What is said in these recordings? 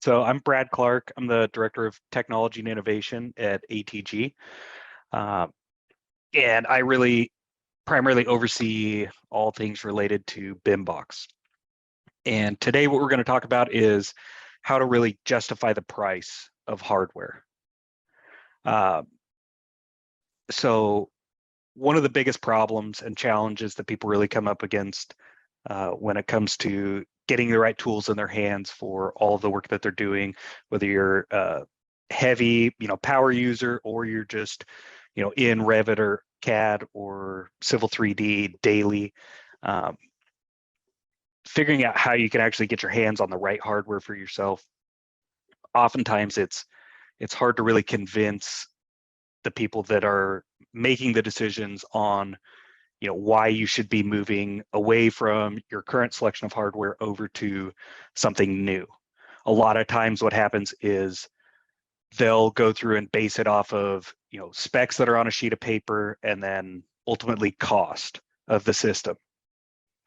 So I'm Brad Clark. I'm the Director of Technology and Innovation at ATG. Uh, and I really primarily oversee all things related to BIMbox. And today what we're going to talk about is how to really justify the price of hardware. So one of the biggest problems and challenges that people really come up against when it comes to getting the right tools in their hands for all of the work that they're doing, whether you're a heavy, power user, or you're just, in Revit or CAD or Civil 3D daily, figuring out how you can actually get your hands on the right hardware for yourself. Oftentimes it's hard to really convince the people that are making the decisions on why you should be moving away from your current selection of hardware over to something new. A lot of times what happens is they'll go through and base it off of specs that are on a sheet of paper and then ultimately cost of the system.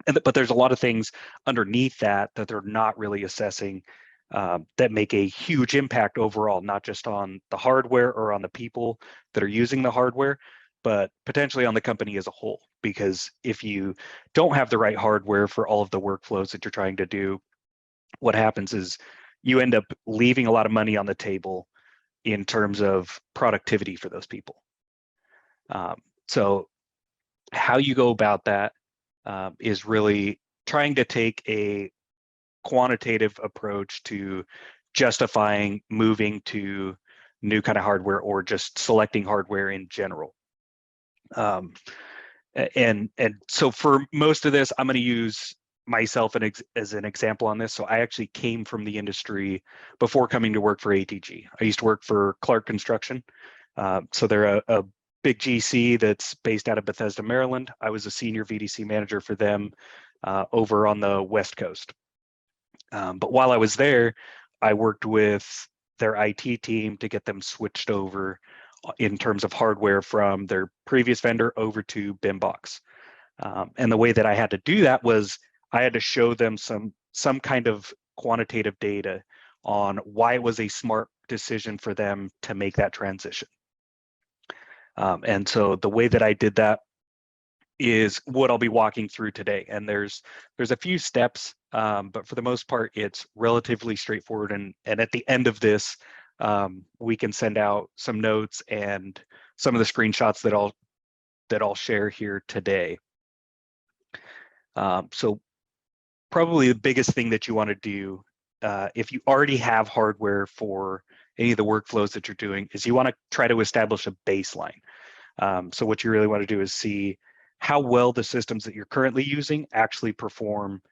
But there's a lot of things underneath that they're not really assessing that make a huge impact overall, not just on the hardware or on the people that are using the hardware, but potentially on the company as a whole. Because if you don't have the right hardware for all of the workflows that you're trying to do, what happens is you end up leaving a lot of money on the table in terms of productivity for those people. So how you go about that is really trying to take a quantitative approach to justifying moving to new kind of hardware or just selecting hardware in general. And so for most of this, I'm going to use myself as an example on this. So I actually came from the industry before coming to work for ATG. I used to work for Clark Construction. So they're a big GC that's based out of Bethesda, Maryland. I was a senior VDC manager for them over on the West Coast. But while I was there, I worked with their IT team to get them switched over in terms of hardware from their previous vendor over to BIMbox. And the way that I had to do that was I had to show them some kind of quantitative data on why it was a smart decision for them to make that transition. And so the way that I did that is what I'll be walking through today. And there's a few steps, but for the most part, it's relatively straightforward. And at the end of this, we can send out some notes and some of the screenshots that I'll share here today. So probably the biggest thing that you want to do if you already have hardware for any of the workflows that you're doing is you want to try to establish a baseline. So what you really want to do is see how well the systems that you're currently using actually perform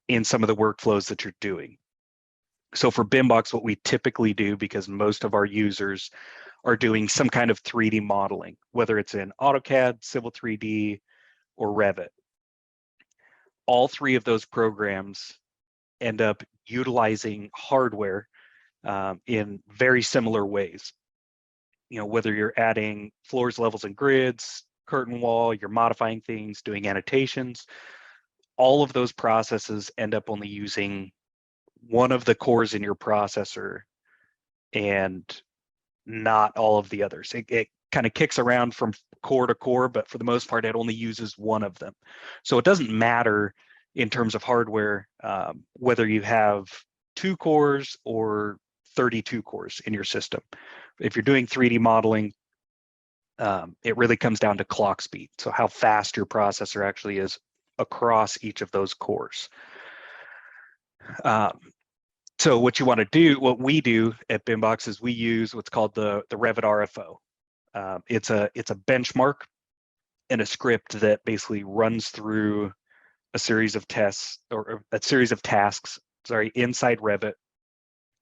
in some of the workflows that you're doing. So for BIMbox, what we typically do, because most of our users are doing some kind of 3D modeling, whether it's in AutoCAD, Civil 3D, or Revit. All three of those programs end up utilizing hardware in very similar ways. Whether you're adding floors, levels, and grids, curtain wall, you're modifying things, doing annotations, all of those processes end up only using one of the cores in your processor and not all of the others. It kind of kicks around from core to core, but for the most part, it only uses one of them. So it doesn't matter in terms of hardware, whether you have 2 cores or 32 cores in your system. If you're doing 3D modeling, it really comes down to clock speed. So how fast your processor actually is across each of those cores. So what you want to do, what we do at BIMbox is we use what's called the Revit RFO. It's a benchmark and a script that basically runs through a series of tests or a series of tasks, inside Revit,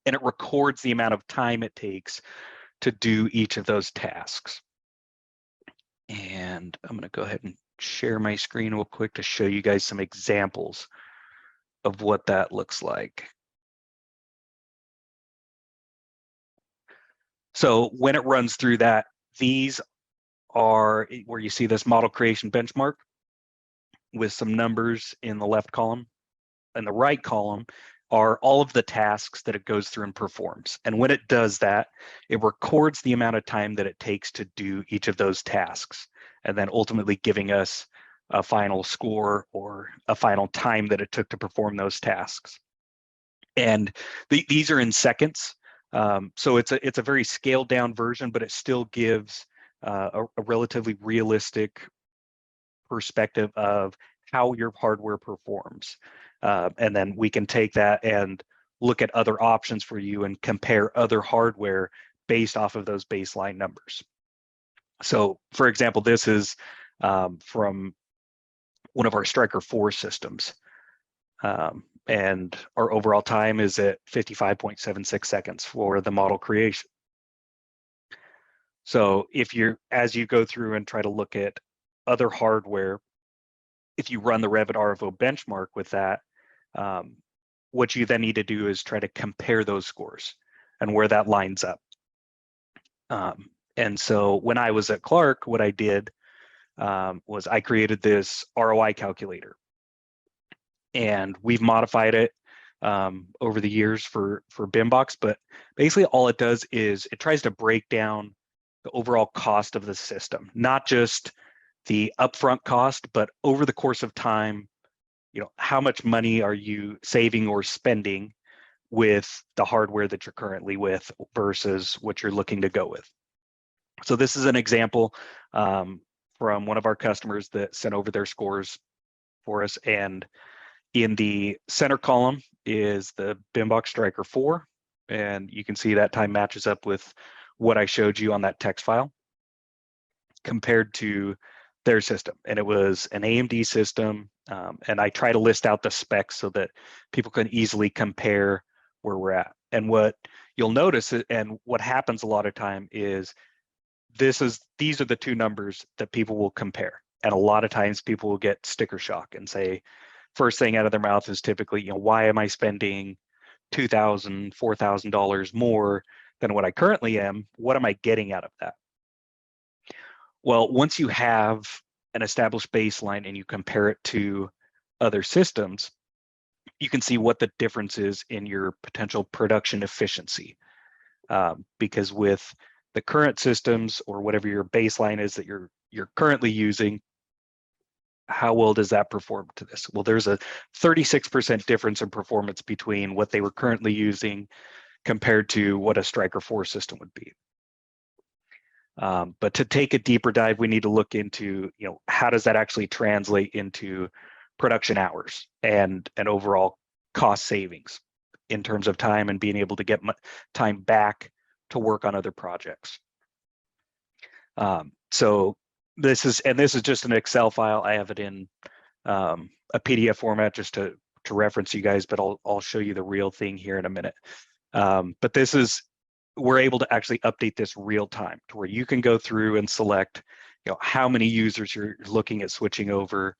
and it records the amount of time it takes to do each of those tasks. And I'm going to go ahead and share my screen real quick to show you guys some examples of what that looks like. So when it runs through that, these are where you see this model creation benchmark with some numbers in the left column. In the right column, are all of the tasks that it goes through and performs. And when it does that, it records the amount of time that it takes to do each of those tasks, and then ultimately giving us a final score or a final time that it took to perform those tasks. And these are in seconds. So it's a very scaled down version, but it still gives a relatively realistic perspective of how your hardware performs. And then we can take that and look at other options for you and compare other hardware based off of those baseline numbers. So for example, this is from one of our Striker 4 systems. And our overall time is at 55.76 seconds for the model creation. So as you go through and try to look at other hardware, if you run the Revit RFO benchmark with that, what you then need to do is try to compare those scores and where that lines up. And so when I was at Clark, what I did was I created this ROI calculator, and we've modified it over the years for BIMbox, but basically all it does is it tries to break down the overall cost of the system, not just the upfront cost, but over the course of time, how much money are you saving or spending with the hardware that you're currently with versus what you're looking to go with. So this is an example from one of our customers that sent over their scores for us, and in the center column is the BIMbox Striker 4, and you can see that time matches up with what I showed you on that text file compared to their system. And it was an AMD system, and I try to list out the specs so that people can easily compare where we're at. And what you'll notice, and what happens a lot of time, is these are the two numbers that people will compare. And a lot of times people will get sticker shock and say, first thing out of their mouth is typically, why am I spending $2,000, $4,000 more than what I currently am? What am I getting out of that? Well, once you have an established baseline and you compare it to other systems, you can see what the difference is in your potential production efficiency. Because with the current systems, or whatever your baseline is that you're currently using, how well does that perform to this? Well, there's a 36% difference in performance between what they were currently using compared to what a Striker 4 system would be. But to take a deeper dive, we need to look into, how does that actually translate into production hours and overall cost savings in terms of time and being able to get time back to work on other projects. So this is just an Excel file. I have it in a PDF format just to reference you guys, but I'll show you the real thing here in a minute. But we're able to actually update this real time to where you can go through and select, how many users you're looking at switching over.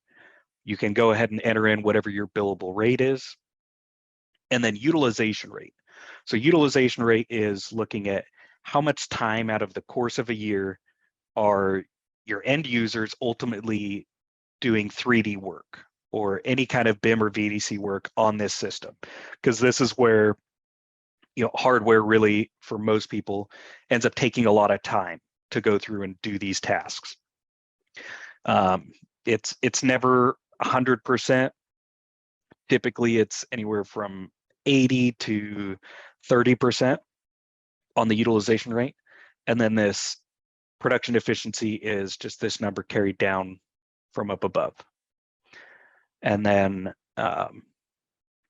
You can go ahead and enter in whatever your billable rate is, and then utilization rate. So utilization rate is looking at how much time out of the course of a year are your end users ultimately doing 3D work or any kind of BIM or VDC work on this system, because this is where hardware really, for most people, ends up taking a lot of time to go through and do these tasks. It's never 100%. Typically, it's anywhere from 80 to 30% on the utilization rate, and then this production efficiency is just this number carried down from up above. And then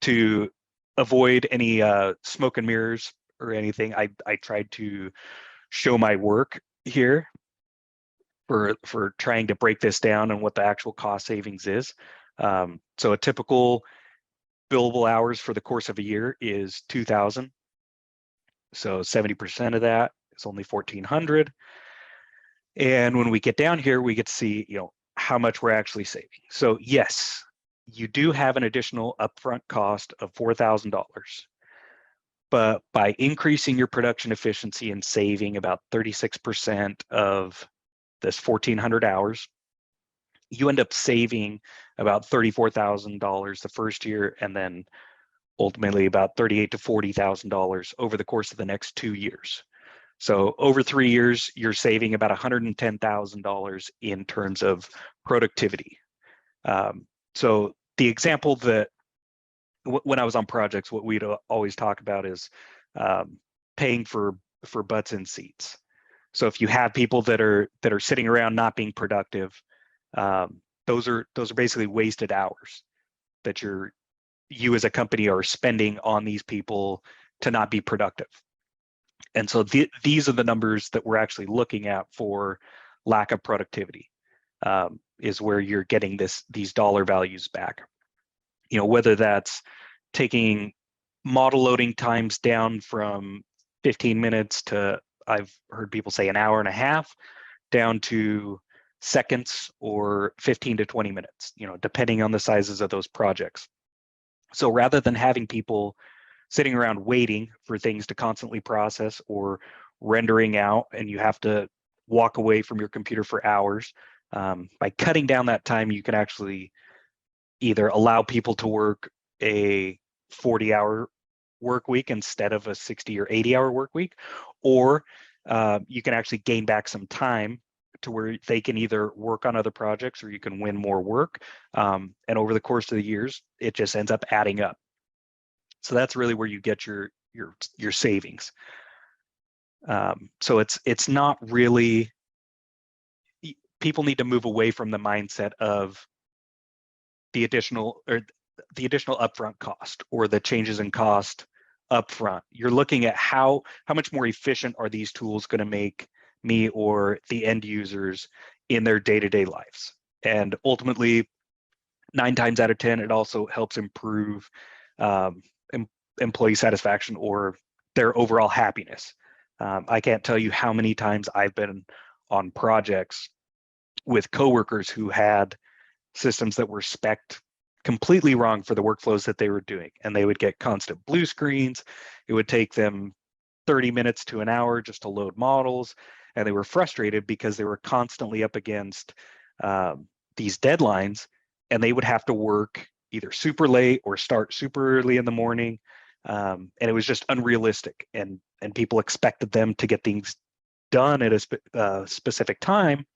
to avoid any smoke and mirrors or anything, I tried to show my work here for trying to break this down and what the actual cost savings is. So a typical billable hours for the course of a year is 2,000. So 70% of that is only 1,400. And when we get down here, we get to see, how much we're actually saving. So yes, you do have an additional upfront cost of $4,000, but by increasing your production efficiency and saving about 36% of this 1,400 hours, you end up saving about $34,000 the first year, and then ultimately about $38,000 to $40,000 over the course of the next 2 years. So over 3 years, you're saving about $110,000 in terms of productivity. So the example that when I was on projects, what we'd always talk about is paying for butts in seats. So if you have people that are sitting around not being productive, those are basically wasted hours that you as a company are spending on these people to not be productive. And so these are the numbers that we're actually looking at for lack of productivity, is where you're getting these dollar values back. Whether that's taking model loading times down from 15 minutes to, I've heard people say, an hour and a half, down to seconds or 15 to 20 minutes, depending on the sizes of those projects. So rather than having people sitting around waiting for things to constantly process or rendering out, and you have to walk away from your computer for hours, by cutting down that time, you can actually either allow people to work a 40-hour work week instead of a 60 or 80-hour work week, or you can actually gain back some time to where they can either work on other projects or you can win more work. And over the course of the years, it just ends up adding up. So that's really where you get your savings. So it's not really, people need to move away from the mindset of the additional upfront cost or the changes in cost upfront. You're looking at how much more efficient are these tools going to make me or the end users in their day-to-day lives. And ultimately, 9 times out of 10, it also helps improve employee satisfaction or their overall happiness. I can't tell you how many times I've been on projects with coworkers who had systems that were spec'd completely wrong for the workflows that they were doing, and they would get constant blue screens. It would take them 30 minutes to an hour just to load models, and they were frustrated because they were constantly up against these deadlines, and they would have to work either super late or start super early in the morning, and it was just unrealistic, and people expected them to get things done at a specific time,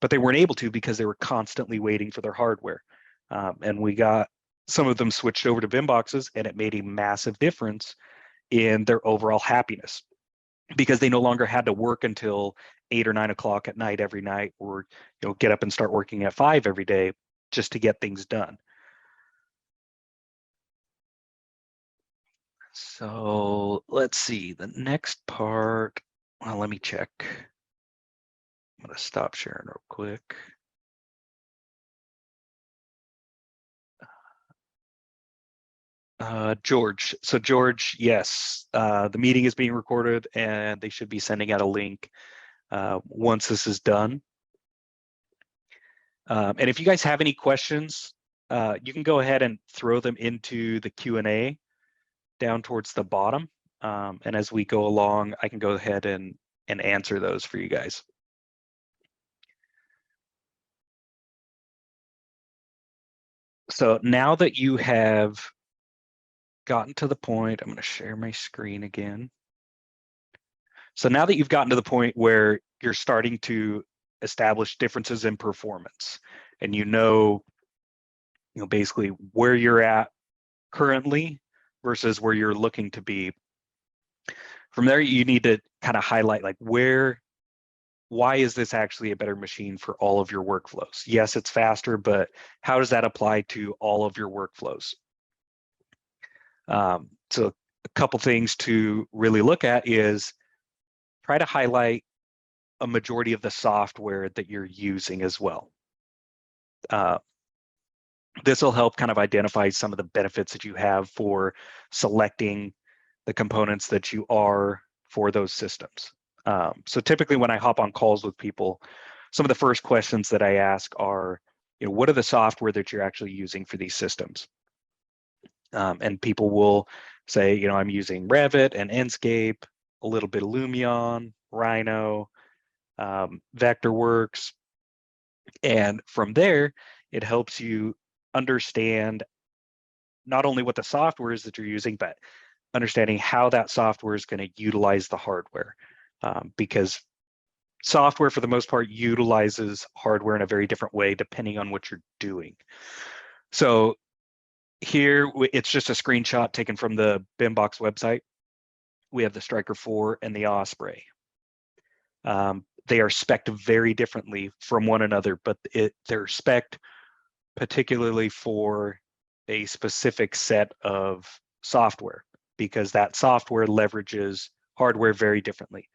but they weren't able to because they were constantly waiting for their hardware. And we got some of them switched over to Vim boxes, and it made a massive difference in their overall happiness because they no longer had to work until 8 or 9 o'clock at night every night, or get up and start working at 5 every day just to get things done. So let's see, the next part, well, let me check. I'm going to stop sharing real quick. George. So George, yes, the meeting is being recorded and they should be sending out a link once this is done. And if you guys have any questions, you can go ahead and throw them into the Q&A down towards the bottom. And as we go along, I can go ahead and answer those for you guys. So now that you have gotten to the point, I'm going to share my screen again. So now that you've gotten to the point where you're starting to establish differences in performance, and basically where you're at currently versus where you're looking to be, from there you need to kind of highlight like why is this actually a better machine for all of your workflows? Yes, it's faster, but how does that apply to all of your workflows? So a couple things to really look at is try to highlight a majority of the software that you're using as well. This will help kind of identify some of the benefits that you have for selecting the components that you are for those systems. So typically when I hop on calls with people, some of the first questions that I ask are, what are the software that you're actually using for these systems? And people will say, I'm using Revit and Enscape, a little bit of Lumion, Rhino, Vectorworks. And from there, it helps you understand not only what the software is that you're using, but understanding how that software is going to utilize the hardware, because software for the most part utilizes hardware in a very different way depending on what you're doing. So here it's just a screenshot taken from the BIMbox website. We have the Striker 4 and the Osprey. They are spec'd very differently from one another, but they're spec'd particularly for a specific set of software, because that software leverages hardware very differently.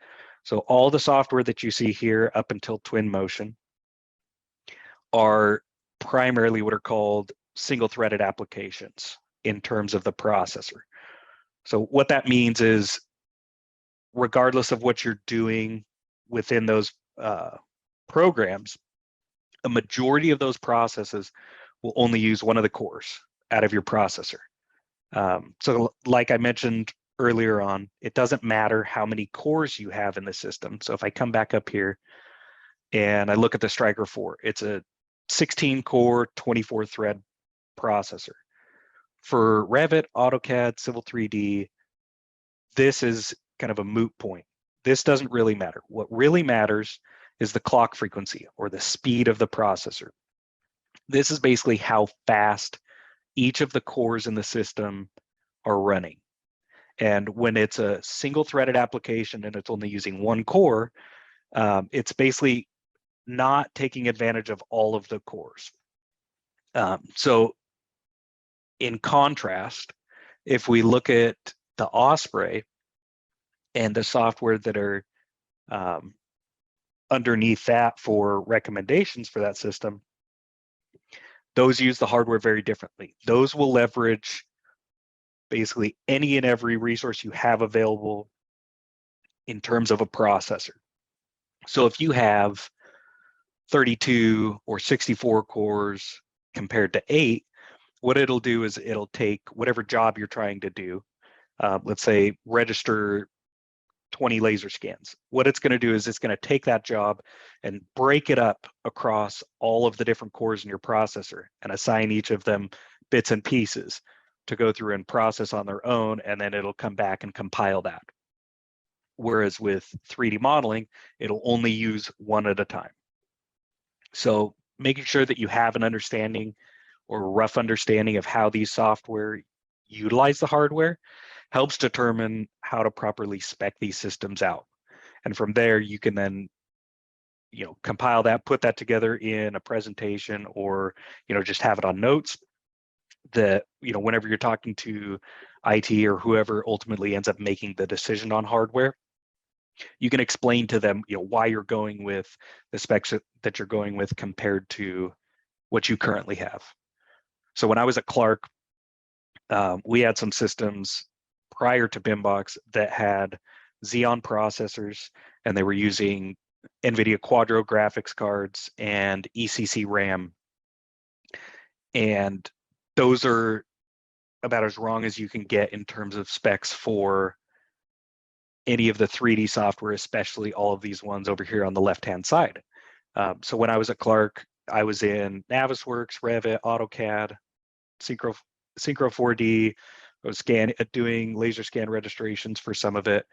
So all the software that you see here up until Twinmotion are primarily what are called single-threaded applications in terms of the processor. So what that means is, regardless of what you're doing within those programs, a majority of those processes will only use one of the cores out of your processor. So like I mentioned earlier on, it doesn't matter how many cores you have in the system. So if I come back up here and I look at the Striker 4, it's a 16-core, 24-thread processor. For Revit, AutoCAD, Civil 3D, this is kind of a moot point. This doesn't really matter. What really matters is the clock frequency, or the speed of the processor. This is basically how fast each of the cores in the system are running. And when it's a single-threaded application and it's only using one core, it's basically not taking advantage of all of the cores. So in contrast, if we look at the Osprey and the software that are underneath that for recommendations for that system, those use the hardware very differently. Those will leverage basically any and every resource you have available in terms of a processor. So if you have 32 or 64 cores compared to 8, what it'll do is it'll take whatever job you're trying to do, let's say register 20 laser scans. What it's going to do is it's going to take that job and break it up across all of the different cores in your processor and assign each of them bits and pieces to go through and process on their own, and then it'll come back and compile that. Whereas with 3D modeling, it'll only use one at a time. So making sure that you have an understanding or rough understanding of how these software utilize the hardware helps determine how to properly spec these systems out. And from there, you can then, compile that, put that together in a presentation, or, just have it on notes that, whenever you're talking to IT or whoever ultimately ends up making the decision on hardware, you can explain to them, why you're going with the specs that you're going with compared to what you currently have. So when I was at Clark, we had some systems prior to BIMbox that had Xeon processors, and they were using NVIDIA Quadro graphics cards and ECC RAM. And those are about as wrong as you can get in terms of specs for any of the 3D software, especially all of these ones over here on the left-hand side. So when I was at Clark, I was in Navisworks, Revit, AutoCAD, Synchro 4D. I was doing laser scan registrations for some of it.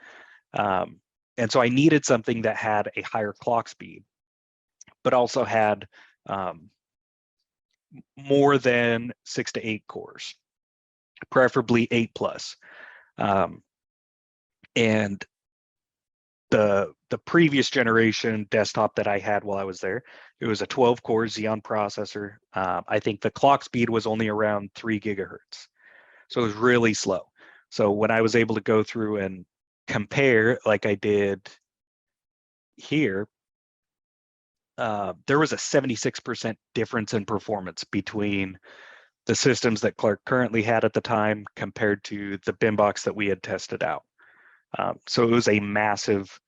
And so I needed something that had a higher clock speed, but also had more than 6 to 8 cores, preferably 8 plus. And the previous generation desktop that I had while I was there, it was a 12-core Xeon processor. I think the clock speed was only around 3 gigahertz. So it was really slow. So when I was able to go through and compare, like I did here, there was a 76% difference in performance between the systems that Clark currently had at the time compared to the BIMbox that we had tested out. So it was a massive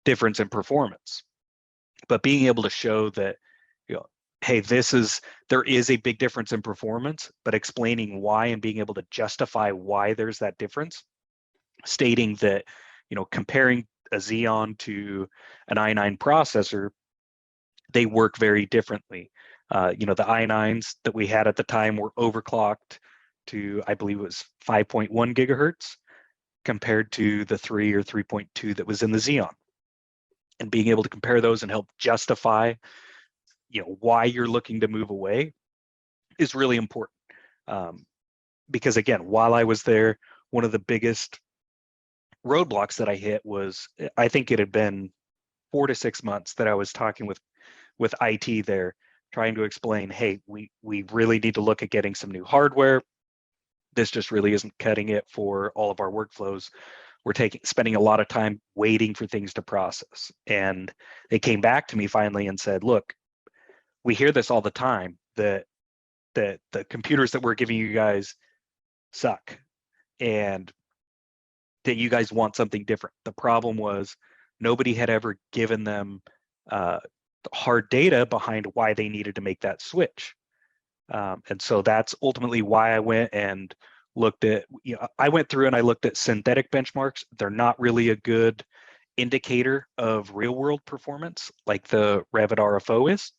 difference in performance. But being able to show that, hey, there is a big difference in performance, but explaining why and being able to justify why there's that difference, stating that, comparing a Xeon to an i9 processor, they work very differently. The i9s that we had at the time were overclocked to, I believe it was 5.1 gigahertz compared to the 3 or 3.2 that was in the Xeon. And being able to compare those and help justify, why you're looking to move away is really important. Because again, while I was there, one of the biggest roadblocks that I hit was, I think it had been 4 to 6 months that I was talking with IT there, trying to explain, hey, we really need to look at getting some new hardware. This just really isn't cutting it for all of our workflows. We're spending a lot of time waiting for things to process. And they came back to me finally and said, look, we hear this all the time, that the computers that we're giving you guys suck, and that you guys want something different. The problem was nobody had ever given them hard data behind why they needed to make that switch. And so that's ultimately why I went and looked at, I went through and I looked at synthetic benchmarks. They're not really a good indicator of real world performance like the Revit RFO is.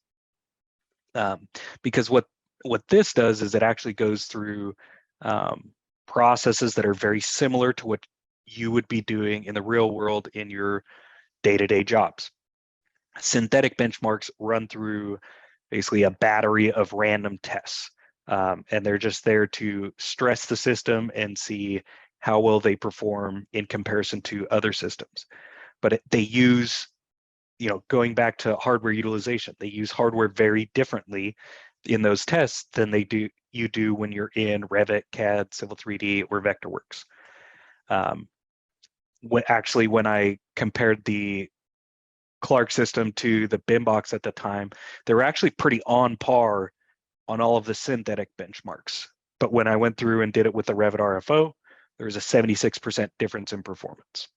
Because what this does is it actually goes through processes that are very similar to what you would be doing in the real world in your day-to-day jobs. Synthetic benchmarks run through basically a battery of random tests. And they're just there to stress the system and see how well they perform in comparison to other systems. But they use, going back to hardware utilization, they use hardware very differently in those tests than you do when you're in Revit, CAD, Civil 3D, or Vectorworks. When I compared the Clark system to the BIMbox at the time, they were actually pretty on par on all of the synthetic benchmarks. But when I went through and did it with the Revit RFO, there was a 76% difference in performance.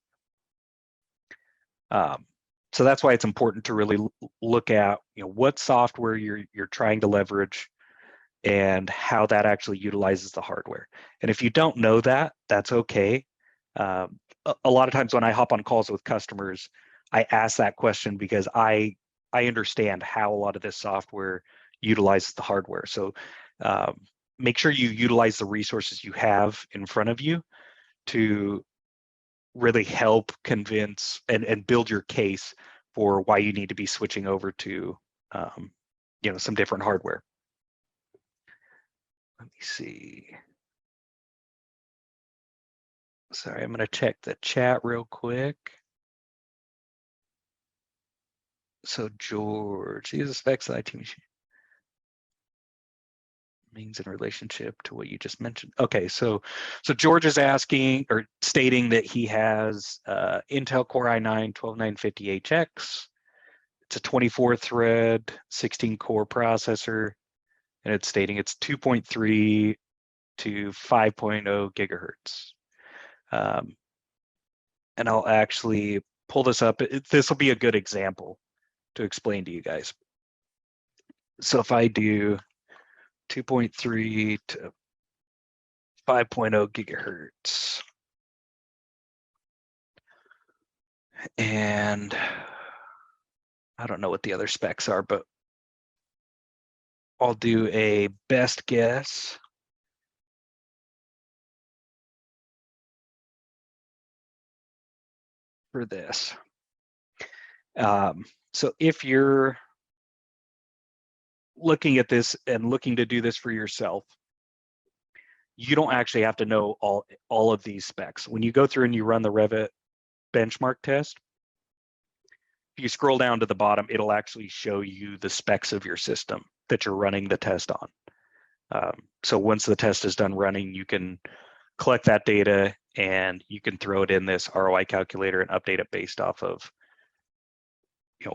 So that's why it's important to really look at, what software you're trying to leverage and how that actually utilizes the hardware. And if you don't know that, that's okay. A lot of times when I hop on calls with customers, I ask that question because I understand how a lot of this software utilizes the hardware. So make sure you utilize the resources you have in front of you to really help convince and build your case for why you need to be switching over to some different hardware. Let me see. Sorry, I'm going to check the chat real quick. So George, these specs of the IT machine means in relationship to what you just mentioned. Okay, so George is asking or stating that he has Intel Core i9 12950HX. It's a 24 thread, 16 core processor, and it's stating it's 2.3 to 5.0 gigahertz. And I'll actually pull this up. This will be a good example to explain to you guys. So if I do 2.3 to 5.0 gigahertz, and I don't know what the other specs are, but I'll do a best guess. For this. So if you're looking at this and looking to do this for yourself, you don't actually have to know all of these specs. When you go through and you run the Revit benchmark test, if you scroll down to the bottom, it'll actually show you the specs of your system that you're running the test on. So once the test is done running, you can collect that data and you can throw it in this ROI calculator and update it based off of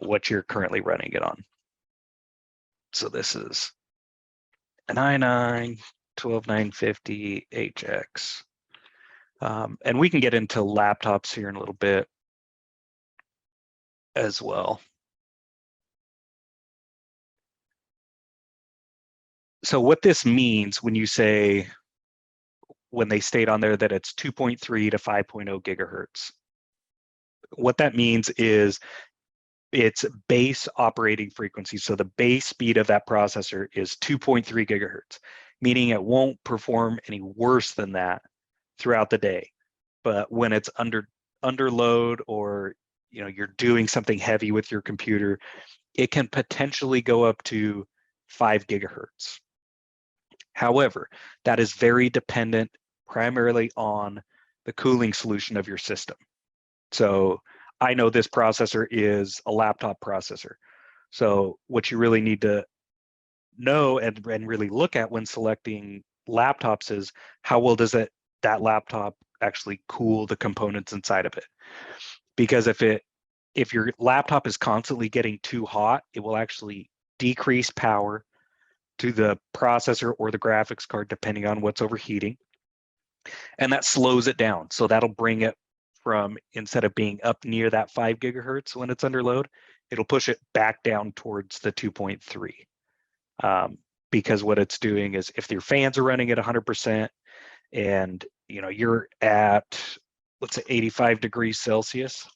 what you're currently running it on. So this is an i9 12950HX. And we can get into laptops here in a little bit as well. So what this means when you say, when they state on there that it's 2.3 to 5.0 gigahertz, what that means is its base operating frequency. So the base speed of that processor is 2.3 gigahertz, meaning it won't perform any worse than that throughout the day. But when it's under load, or you're doing something heavy with your computer, it can potentially go up to 5 gigahertz. However, that is very dependent primarily on the cooling solution of your system. So I know this processor is a laptop processor. So what you really need to know and really look at when selecting laptops is how well does that laptop actually cool the components inside of it. Because if your laptop is constantly getting too hot, it will actually decrease power to the processor or the graphics card, depending on what's overheating. And that slows it down. So that'll bring it from, instead of being up near that 5 gigahertz when it's under load, it'll push it back down towards the 2.3. Because what it's doing is, if your fans are running at 100% and you're at, let's say, 85 degrees Celsius,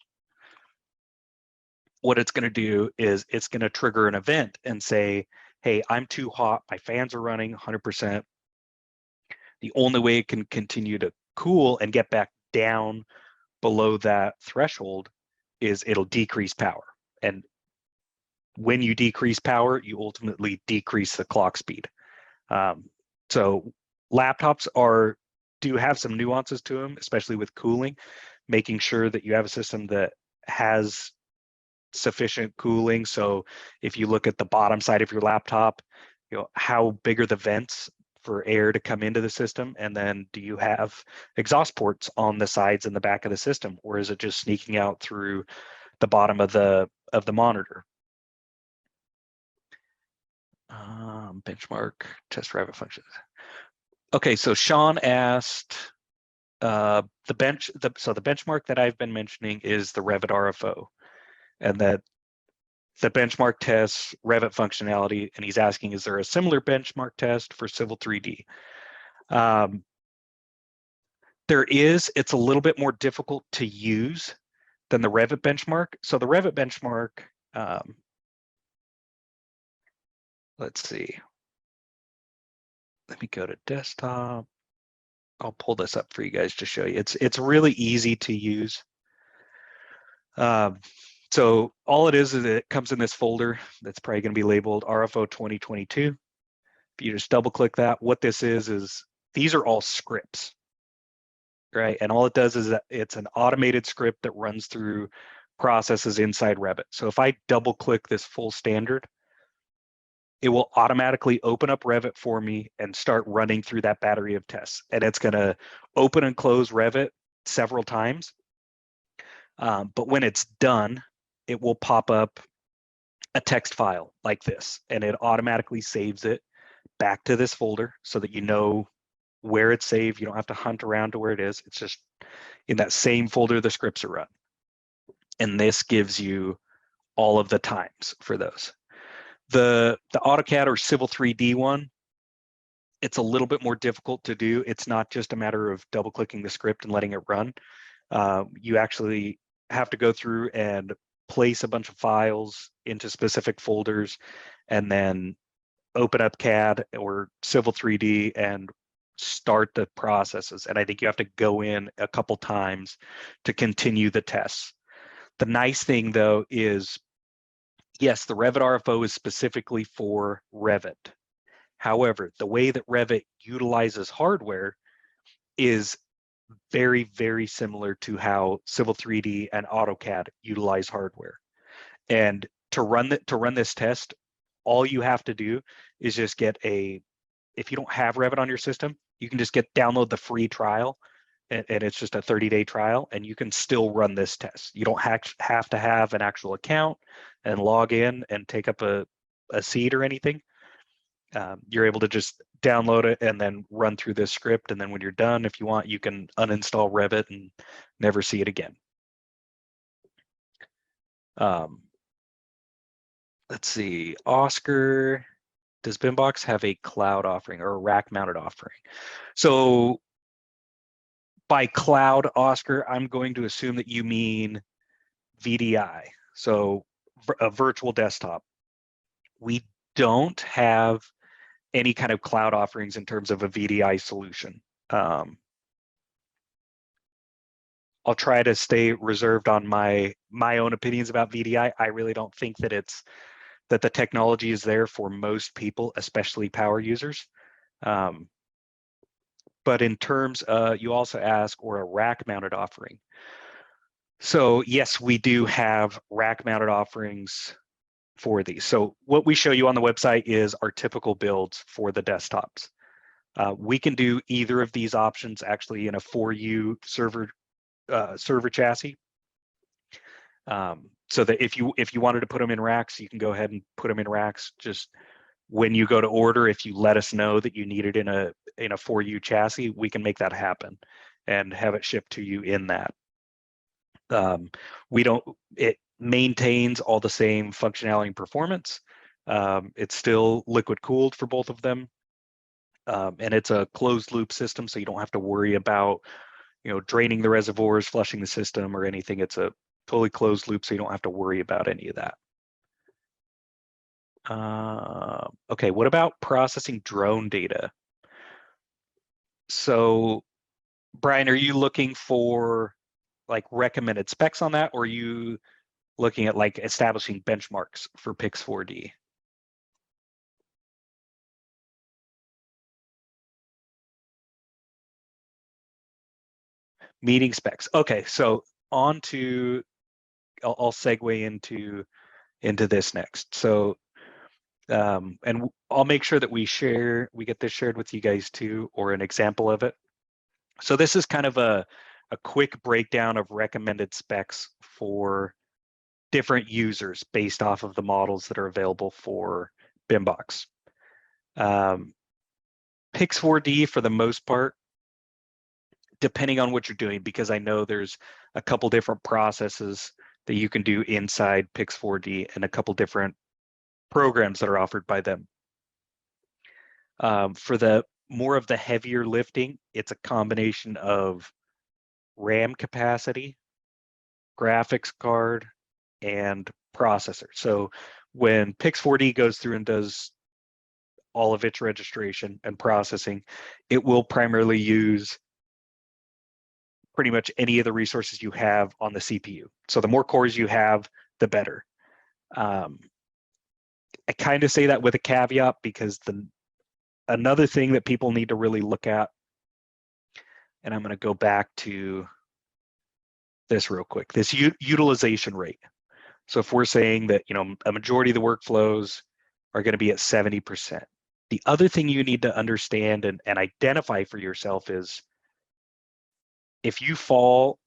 what it's going to do is it's going to trigger an event and say, hey, I'm too hot, my fans are running 100%. The only way it can continue to cool and get back down below that threshold is it'll decrease power. And when you decrease power, you ultimately decrease the clock speed. So laptops do have some nuances to them, especially with cooling, making sure that you have a system that has sufficient cooling. So if you look at the bottom side of your laptop, how big are the vents for air to come into the system? And then do you have exhaust ports on the sides and the back of the system, or is it just sneaking out through the bottom of the monitor? Benchmark test Revit functions. Okay, so Sean asked, so the benchmark that I've been mentioning is the Revit RFO, and that the benchmark tests Revit functionality, and he's asking, is there a similar benchmark test for Civil 3D? There is. It's a little bit more difficult to use than the Revit benchmark. So the Revit benchmark, let's see. Let me go to desktop. I'll pull this up for you guys to show you. It's really easy to use. So all it is it comes in this folder that's probably going to be labeled RFO 2022. If you just double click that, what this is these are all scripts, right? And all it does is that it's an automated script that runs through processes inside Revit. So if I double click this full standard, it will automatically open up Revit for me and start running through that battery of tests. And it's going to open and close Revit several times. But when it's done, it will pop up a text file like this, and it automatically saves it back to this folder so that you know where it's saved. You don't have to hunt around to where it is. It's just in that same folder the scripts are run. And this gives you all of the times for those. The AutoCAD or Civil 3D one, it's a little bit more difficult to do. It's not just a matter of double clicking the script and letting it run. You actually have to go through and place a bunch of files into specific folders, and then open up CAD or Civil 3D and start the processes. And I think you have to go in a couple times to continue the tests. The nice thing though is, yes, the Revit RFO is specifically for Revit. However, the way that Revit utilizes hardware is very, very similar to how Civil 3D and AutoCAD utilize hardware. And to run this test, all you have to do is just get if you don't have Revit on your system, you can just download the free trial, and it's just a 30-day trial, and you can still run this test. You don't have to have an actual account and log in and take up a seat or anything. You're able to just download it and then run through this script, and then when you're done, if you want, you can uninstall Revit and never see it again. Let's see, Oscar, does Bimbox have a cloud offering or a rack mounted offering? So by cloud, Oscar, I'm going to assume that you mean VDI, so a virtual desktop. We don't have any kind of cloud offerings in terms of a VDI solution. I'll try to stay reserved on my own opinions about VDI. I really don't think that that the technology is there for most people, especially power users. But in terms, you also ask, or a rack-mounted offering. So yes, we do have rack-mounted offerings for these. So what we show you on the website is our typical builds for the desktops. We can do either of these options actually in a 4U server chassis. So that if you wanted to put them in racks, you can go ahead and put them in racks. Just when you go to order, if you let us know that you need it in a 4U chassis, we can make that happen and have it shipped to you in that. It maintains all the same functionality and performance. It's still liquid cooled for both of them. And it's a closed loop system, so you don't have to worry about, draining the reservoirs, flushing the system or anything. It's a totally closed loop, so you don't have to worry about any of that. Okay, what about processing drone data? So, Brian, are you looking for like recommended specs on that, or are you looking at like establishing benchmarks for Pix4D? Meeting specs. Okay, so on to, I'll segue into this next. So, and I'll make sure that we get this shared with you guys too, or an example of it. So this is kind of a quick breakdown of recommended specs for different users based off of the models that are available for BIMBox. Pix4D, for the most part, depending on what you're doing, because I know there's a couple different processes that you can do inside Pix4D and a couple different programs that are offered by them. For the more of the heavier lifting, it's a combination of RAM capacity, graphics card, and processor. So when Pix4D goes through and does all of its registration and processing, it will primarily use pretty much any of the resources you have on the CPU. So the more cores you have, the better. I kind of say that with a caveat, because another thing that people need to really look at, and I'm going to go back to this real quick, this utilization rate. So if we're saying that, a majority of the workflows are going to be at 70%, the other thing you need to understand and identify for yourself is, if you fall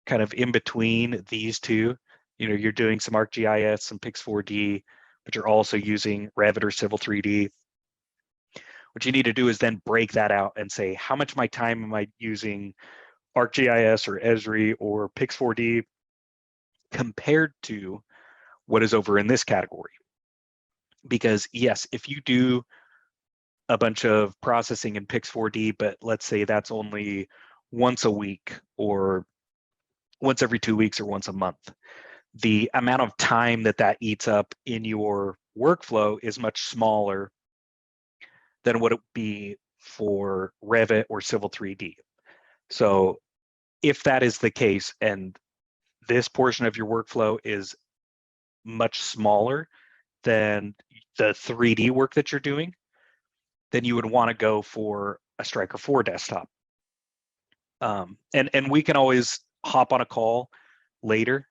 kind of in between these two, you're doing some ArcGIS, some Pix4D, but you're also using Revit or Civil 3D. What you need to do is then break that out and say, how much of my time am I using ArcGIS or Esri or Pix4D compared to what is over in this category? Because yes, if you do a bunch of processing in Pix4D, but let's say that's only once a week or once every 2 weeks or once a month, the amount of time that eats up in your workflow is much smaller than what it would be for Revit or Civil 3D. So if that is the case, and this portion of your workflow is much smaller than the 3D work that you're doing, then you would want to go for a Striker 4 desktop. And we can always hop on a call later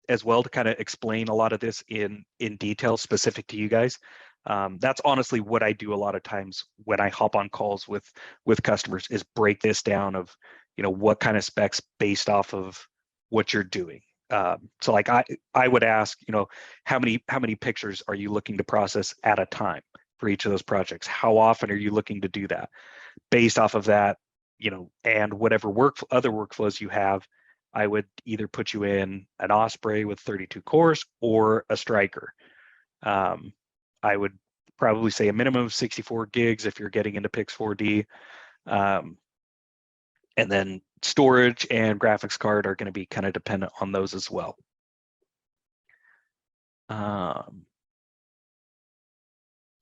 as well to kind of explain a lot of this in detail specific to you guys. That's honestly what I do a lot of times when I hop on calls with customers, is break this down of, what kind of specs based off of what you're doing. So like I would ask, how many pictures are you looking to process at a time for each of those projects? How often are you looking to do that? Based off of that, and whatever other workflows you have, I would either put you in an Osprey with 32 cores or a Striker. I would probably say a minimum of 64 gigs if you're getting into Pix4D. And then storage and graphics card are going to be kind of dependent on those as well.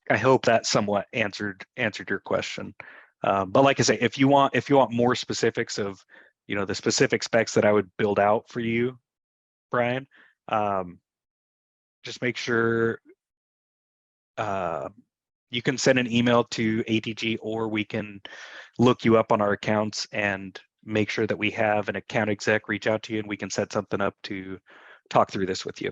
I hope that somewhat answered your question. But like I say, if you want more specifics of, the specific specs that I would build out for you, Brian, um, just make sure uh, you can send an email to ATG, or we can look you up on our accounts and make sure that we have an account exec reach out to you, and we can set something up to talk through this with you.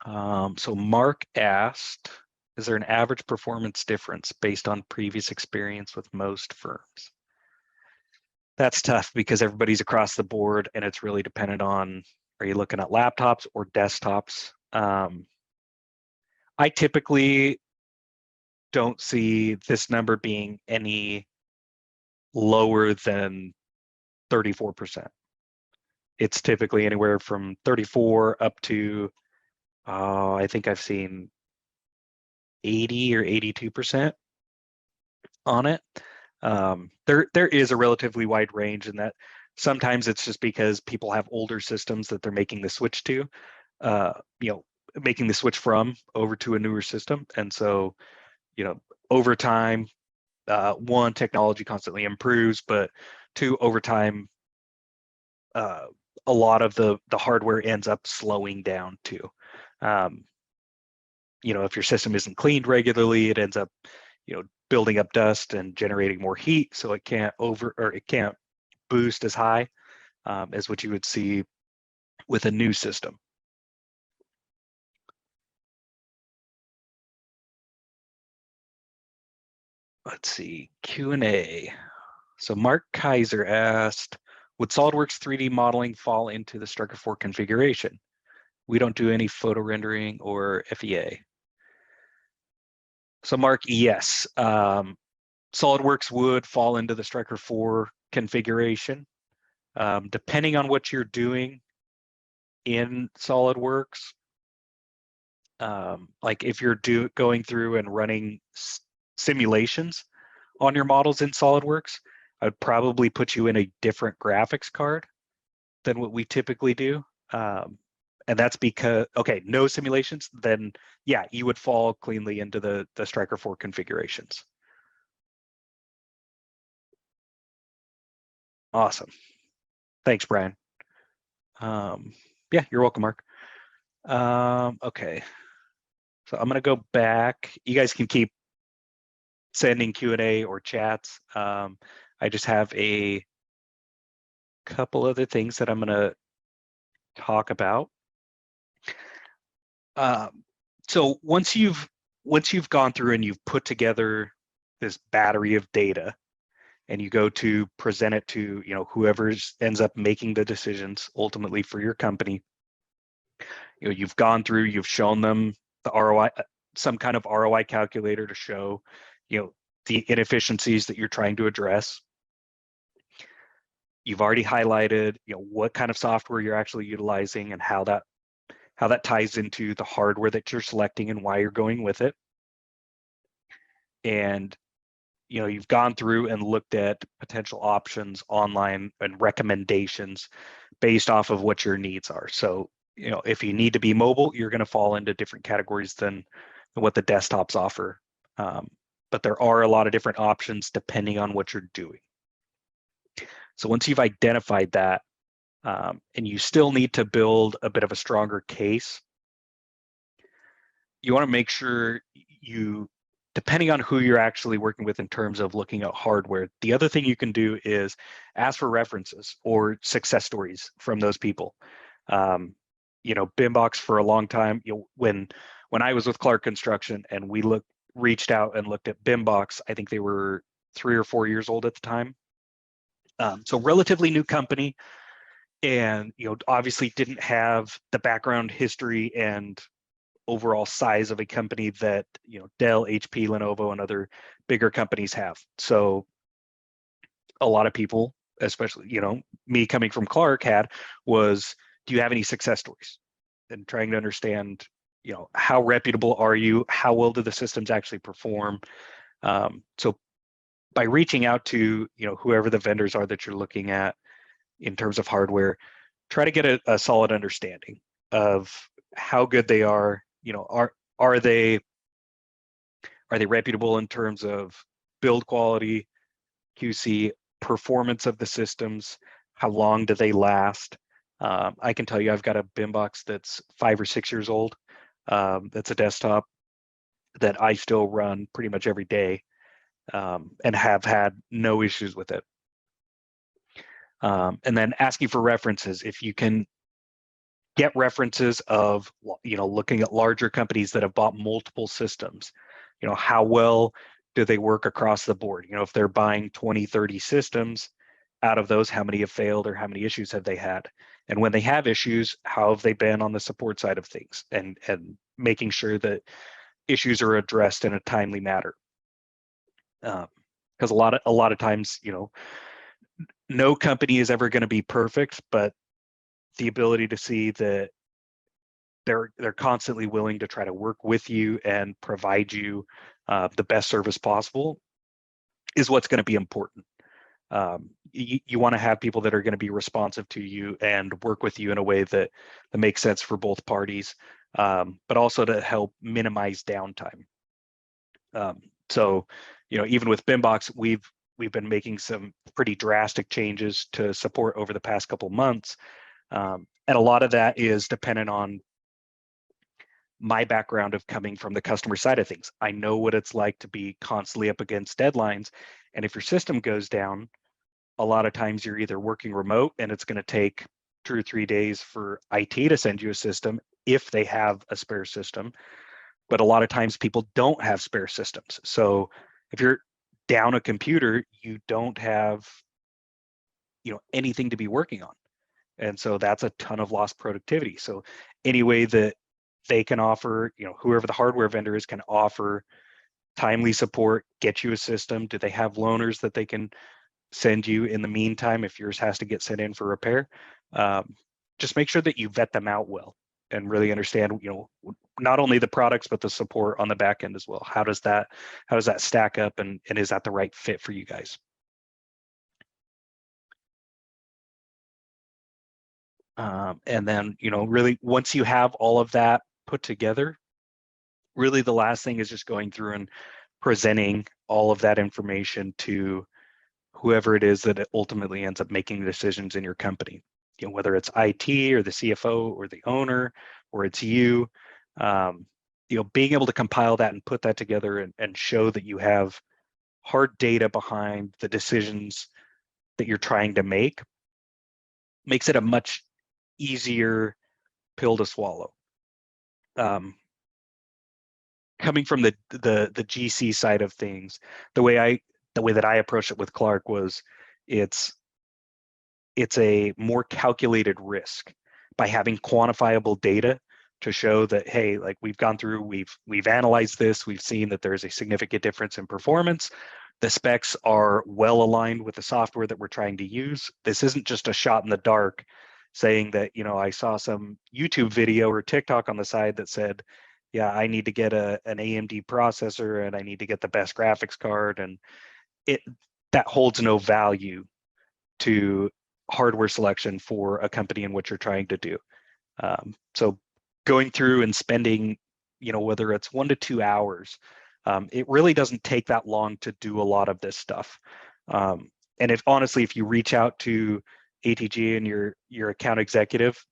So Mark asked, is there an average performance difference based on previous experience with most firms? That's tough because everybody's across the board, and it's really dependent on, are you looking at laptops or desktops? I typically don't see this number being any lower than 34%. It's typically anywhere from 34 up to, I think I've seen 80 or 82% on it. There is a relatively wide range in that. Sometimes it's just because people have older systems that they're making the switch to, uh, making the switch from over to a newer system. And so, over time, one, technology constantly improves, but two, over time, uh, a lot of the hardware ends up slowing down too. If your system isn't cleaned regularly, it ends up, building up dust and generating more heat, so it can't boost as high as what you would see with a new system. Let's see, Q&A. So Mark Kaiser asked, would SolidWorks 3D modeling fall into the Striker 4 configuration? We don't do any photo rendering or FEA. So Mark, yes, SolidWorks would fall into the Striker 4 configuration. Depending on what you're doing in SolidWorks, like if you're going through and running simulations on your models in SolidWorks, I'd probably put you in a different graphics card than what we typically do. And that's because, okay, no simulations, then yeah, you would fall cleanly into the Striker 4 configurations. Awesome. Thanks, Brian. Yeah, you're welcome, Mark. Okay. So I'm gonna go back. You guys can keep sending Q&A or chats. I just have a couple other things that I'm gonna talk about. So once you've gone through and you've put together this battery of data, and you go to present it to whoever ends up making the decisions ultimately for your company, you've gone through, you've shown them the ROI, some kind of ROI calculator to show the inefficiencies that you're trying to address. You've already highlighted what kind of software you're actually utilizing and how that ties into the hardware that you're selecting and why you're going with it. And you've gone through and looked at potential options online and recommendations based off of what your needs are. So, if you need to be mobile, you're going to fall into different categories than what the desktops offer. But there are a lot of different options depending on what you're doing. So once you've identified that, and you still need to build a bit of a stronger case, you want to make sure depending on who you're actually working with in terms of looking at hardware, the other thing you can do is ask for references or success stories from those people. BIMbox for a long time, when I was with Clark Construction and we reached out and looked at BIMbox, I think they were 3 or 4 years old at the time. So relatively new company, and obviously didn't have the background history and overall size of a company that Dell, HP, Lenovo, and other bigger companies have. So a lot of people, especially me coming from Clark, was, do you have any success stories? And trying to understand how reputable are you? How well do the systems actually perform? So by reaching out to whoever the vendors are that you're looking at in terms of hardware, try to get a solid understanding of how good they are. Are they Are they reputable in terms of build quality, QC, performance of the systems? How long do they last? I can tell you I've got a BIM box that's 5 or 6 years old. That's a desktop that I still run pretty much every day, and have had no issues with it. And then asking for references. If you can get references of, looking at larger companies that have bought multiple systems, how well do they work across the board? If they're buying 20, 30 systems, out of those, how many have failed or how many issues have they had? And when they have issues, how have they been on the support side of things, and making sure that issues are addressed in a timely manner. Because a lot of times, no company is ever going to be perfect, but the ability to see that they're constantly willing to try to work with you and provide you the best service possible is what's going to be important. You want to have people that are going to be responsive to you and work with you in a way that makes sense for both parties, but also to help minimize downtime. So, even with BIMbox, we've been making some pretty drastic changes to support over the past couple months, and a lot of that is dependent on my background of coming from the customer side of things. I know what it's like to be constantly up against deadlines, and if your system goes down, a lot of times you're either working remote and it's going to take 2 or 3 days for IT to send you a system if they have a spare system. But a lot of times people don't have spare systems. So if you're down a computer, you don't have, anything to be working on. And so that's a ton of lost productivity. So any way that they can offer, whoever the hardware vendor is can offer timely support, get you a system. Do they have loaners that they can send you in the meantime if yours has to get sent in for repair? Just make sure that you vet them out well and really understand, not only the products but the support on the back end as well. How does that stack up, and is that the right fit for you guys? And then, really, once you have all of that put together, really the last thing is just going through and presenting all of that information to whoever it is that it ultimately ends up making the decisions in your company. Whether it's IT or the CFO or the owner, or it's you, being able to compile that and put that together and show that you have hard data behind the decisions that you're trying to make makes it a much easier pill to swallow. Coming from the GC side of things, the way that I approached it with Clark was it's a more calculated risk by having quantifiable data to show that, hey, like, we've gone through, we've analyzed this, we've seen that there's a significant difference in performance. The specs are well aligned with the software that we're trying to use. This isn't just a shot in the dark saying that, I saw some YouTube video or TikTok on the side that said, yeah, I need to get an AMD processor and I need to get the best graphics card, and that holds no value to hardware selection for a company in what you're trying to do. So going through and spending, whether it's 1 to 2 hours, it really doesn't take that long to do a lot of this stuff. And if you reach out to ATG and your account executive,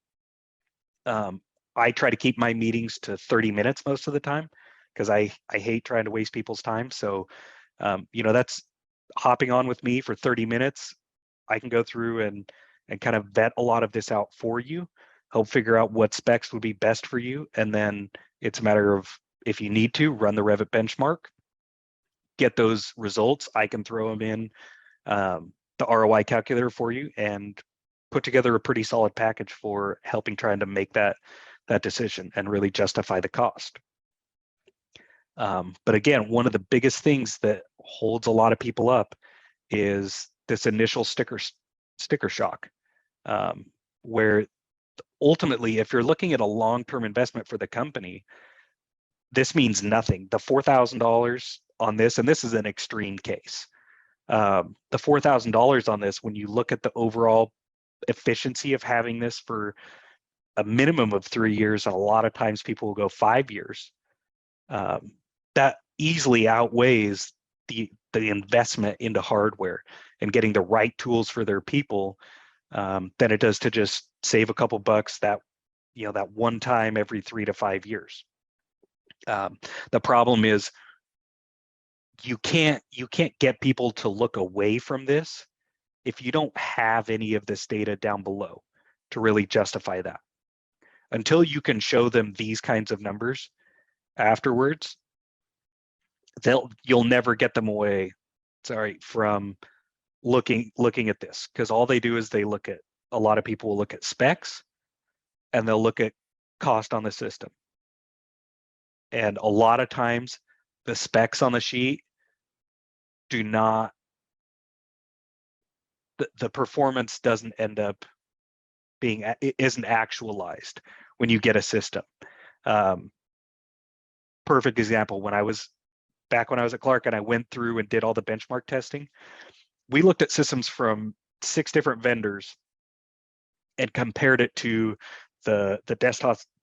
I try to keep my meetings to 30 minutes most of the time, because I hate trying to waste people's time. So, that's hopping on with me for 30 minutes. I can go through and kind of vet a lot of this out for you, help figure out what specs would be best for you. And then it's a matter of, if you need to, run the Revit benchmark, get those results. I can throw them in the ROI calculator for you and put together a pretty solid package for helping trying to make that decision and really justify the cost. But again, one of the biggest things that holds a lot of people up is this initial sticker shock, where ultimately, if you're looking at a long-term investment for the company, this means nothing. The $4,000 on this, and this is an extreme case, the $4,000 on this, when you look at the overall efficiency of having this for a minimum of 3 years, and a lot of times people will go 5 years, that easily outweighs the investment into hardware and getting the right tools for their people than it does to just save a couple bucks that that one time every 3 to 5 years. The problem is you can't get people to look away from this if you don't have any of this data down below to really justify that. Until you can show them these kinds of numbers afterwards, you'll never get them away, from looking at this, because all they do is a lot of people will look at specs and they'll look at cost on the system. And a lot of times the specs on the sheet do not, the performance doesn't end up being, it isn't actualized when you get a system. Perfect example, when I was at Clark and I went through and did all the benchmark testing, we looked at systems from 6 different vendors and compared it to the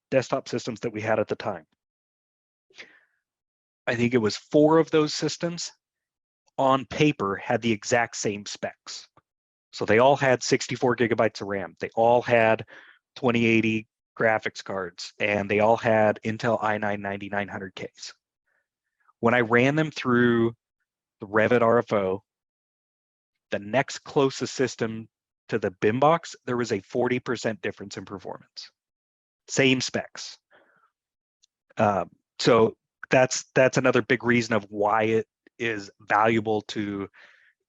desktop systems that we had at the time. I think it was 4 of those systems on paper had the exact same specs. So they all had 64 gigabytes of RAM. They all had 2080 graphics cards, and they all had Intel i9 9900Ks. When I ran them through the Revit RFO, the next closest system to the BIM box, there was a 40% difference in performance. Same specs. So that's another big reason of why it is valuable to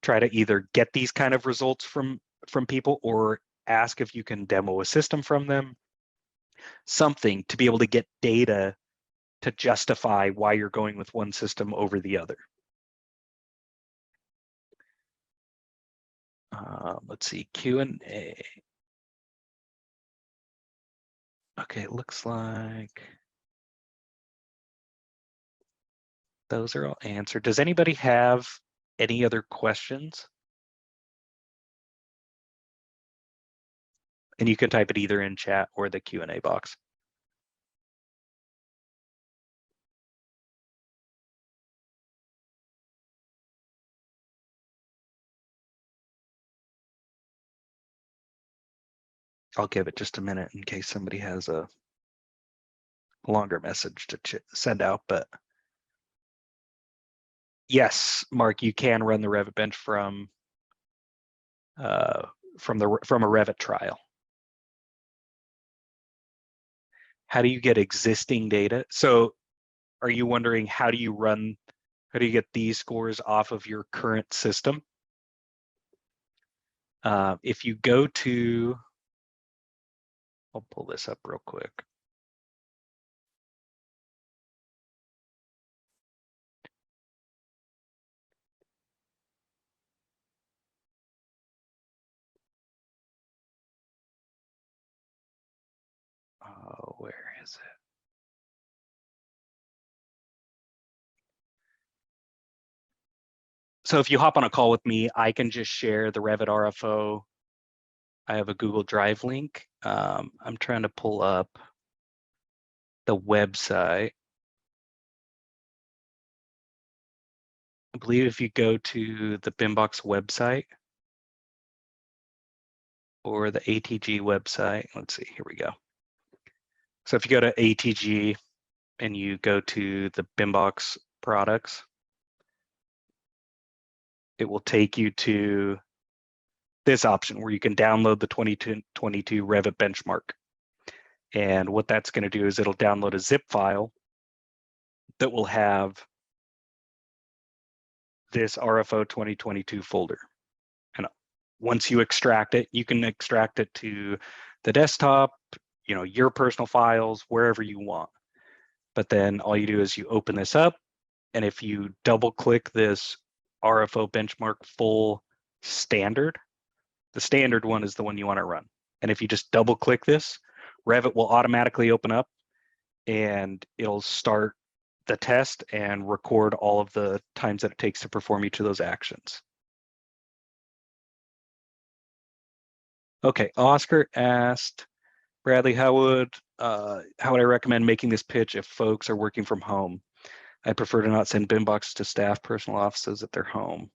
try to either get these kind of results from people, or ask if you can demo a system from them, something to be able to get data to justify why you're going with one system over the other. Let's see, Q&A. Okay, it looks like those are all answered. Does anybody have any other questions? And you can type it either in chat or the Q&A box. I'll give it just a minute in case somebody has a longer message to send out, but yes, Mark, you can run the Revit bench from a Revit trial. How do you get existing data? So are you wondering how do you get these scores off of your current system? If you go to, I'll pull this up real quick. Where is it? So if you hop on a call with me, I can just share the Revit RFO. I have a Google Drive link. I'm trying to pull up the website. I believe if you go to the BIMbox website or the ATG website, let's see, here we go. So if you go to ATG and you go to the BIMbox products, it will take you to this option where you can download the 2022 Revit benchmark. And what that's going to do is it'll download a zip file that will have this RFO 2022 folder. And once you extract it, you can extract it to the desktop, your personal files, wherever you want. But then all you do is you open this up, and if you double click this RFO benchmark full standard, the standard one is the one you want to run. And if you just double click this, Revit will automatically open up and it'll start the test and record all of the times that it takes to perform each of those actions. Okay, Oscar asked, Bradley, how would I recommend making this pitch if folks are working from home? I prefer to not send bin boxes to staff personal offices at their home.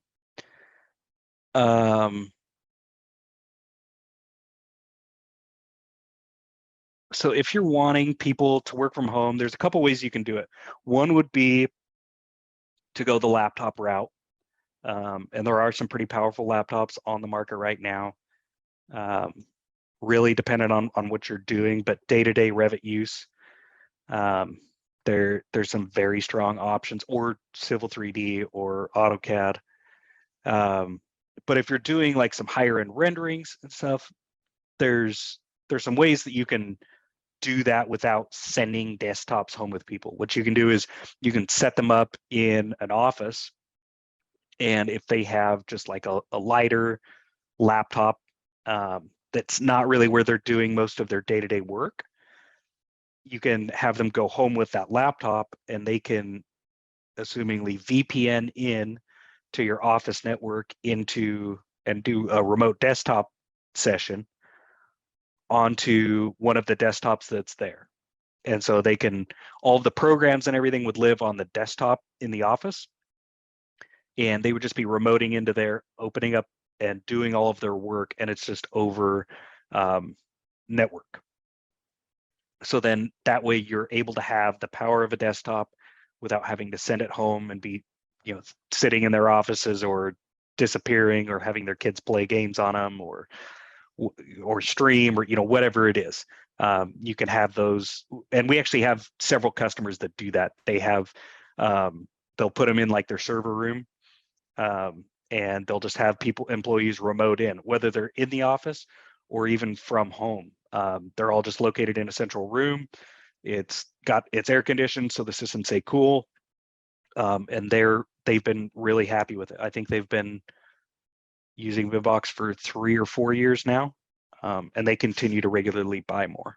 So if you're wanting people to work from home, there's a couple ways you can do it. One would be to go the laptop route. And there are some pretty powerful laptops on the market right now. Really dependent on what you're doing, but day-to-day Revit use, there's some very strong options, or Civil 3D or AutoCAD. But if you're doing like some higher end renderings and stuff, there's some ways that you can do that without sending desktops home with people. What you can do is you can set them up in an office, and if they have just like a lighter laptop that's not really where they're doing most of their day-to-day work, you can have them go home with that laptop, and they can assumingly VPN in to your office network into and do a remote desktop session onto one of the desktops that's there. And so they can, all of the programs and everything would live on the desktop in the office, and they would just be remoting into there, opening up and doing all of their work, and it's just over network. So then that way you're able to have the power of a desktop without having to send it home and be, sitting in their offices or disappearing or having their kids play games on them or stream or whatever it is. You can have those, and we actually have several customers that do that. They have they'll put them in like their server room, and they'll just have employees remote in, whether they're in the office or even from home. They're all just located in a central room. It's air conditioned, so the systems stay cool, and they've been really happy with it. I think they've been using Vivox for 3 or 4 years now, and they continue to regularly buy more.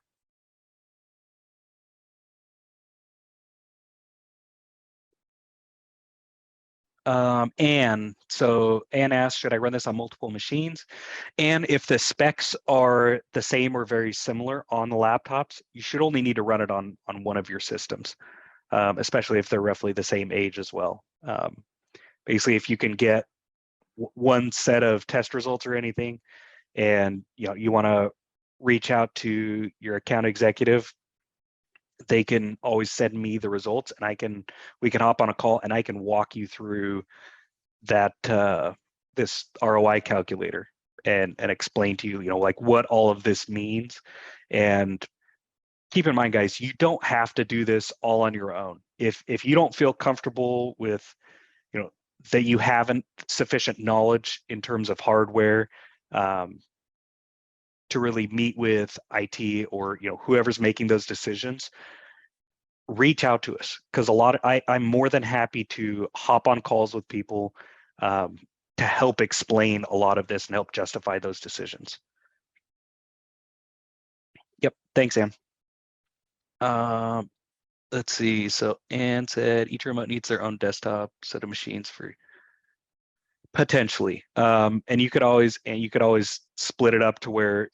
Anne asked, should I run this on multiple machines? And if the specs are the same or very similar on the laptops, you should only need to run it on one of your systems, especially if they're roughly the same age as well. Basically, if you can get one set of test results or anything, and you want to reach out to your account executive, they can always send me the results, and we can hop on a call and I can walk you through that this ROI calculator and explain to you, like what all of this means. And keep in mind, guys, you don't have to do this all on your own. If you don't feel comfortable with, that you haven't sufficient knowledge in terms of hardware to really meet with IT or whoever's making those decisions, reach out to us, because I'm more than happy to hop on calls with people to help explain a lot of this and help justify those decisions. Yep, thanks, Ann. Let's see. So Ann said each remote needs their own desktop set of machines for potentially, and you could always split it up to where,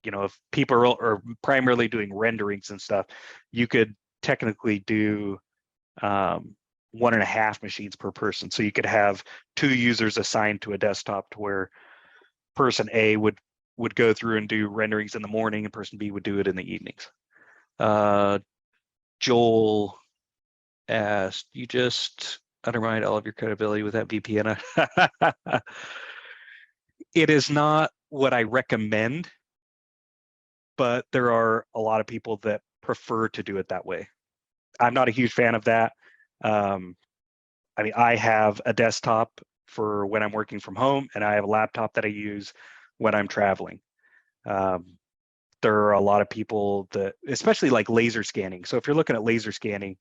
if people are primarily doing renderings and stuff, you could technically do 1.5 machines per person. So you could have 2 users assigned to a desktop, to where person A would go through and do renderings in the morning, and person B would do it in the evenings. Joel asked, you just undermined all of your credibility with that VPN. It is not what I recommend, but there are a lot of people that prefer to do it that way. I'm not a huge fan of that. I mean, I have a desktop for when I'm working from home, and I have a laptop that I use when I'm traveling. There are a lot of people that, especially like laser scanning. So if you're looking at laser scanning,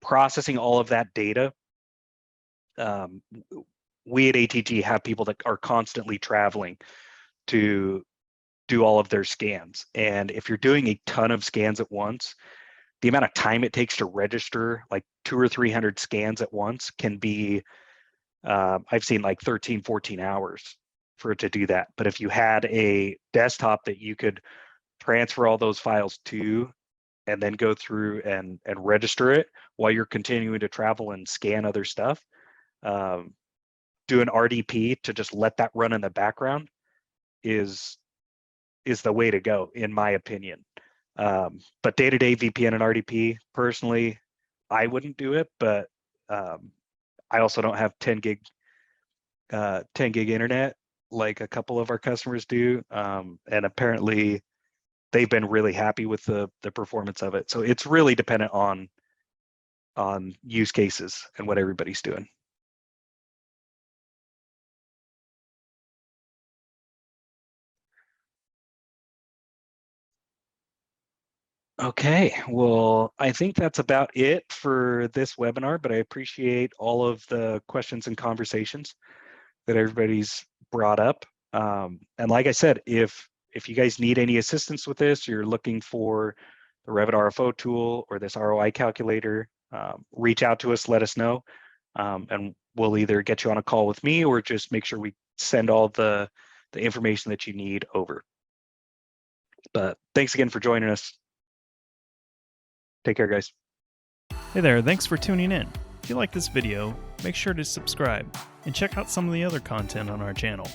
processing all of that data, we at ATG have people that are constantly traveling to do all of their scans. And if you're doing a ton of scans at once, the amount of time it takes to register like 200 or 300 scans at once can be, I've seen like 13, 14 hours for it to do that. But if you had a desktop that you could transfer all those files to, and then go through and register it while you're continuing to travel and scan other stuff. Do an RDP to just let that run in the background is the way to go, in my opinion. But day-to-day VPN and RDP, personally, I wouldn't do it, but I also don't have 10 gig internet like a couple of our customers do. And apparently they've been really happy with the performance of it. So it's really dependent on use cases and what everybody's doing. Okay, well, I think that's about it for this webinar, but I appreciate all of the questions and conversations that everybody's brought up. And like I said, if you guys need any assistance with this, you're looking for the Revit RFO tool or this ROI calculator, reach out to us, let us know, and we'll either get you on a call with me or just make sure we send all the information that you need over. But thanks again for joining us. Take care, guys. Hey there, thanks for tuning in. If you like this video, make sure to subscribe and check out some of the other content on our channel.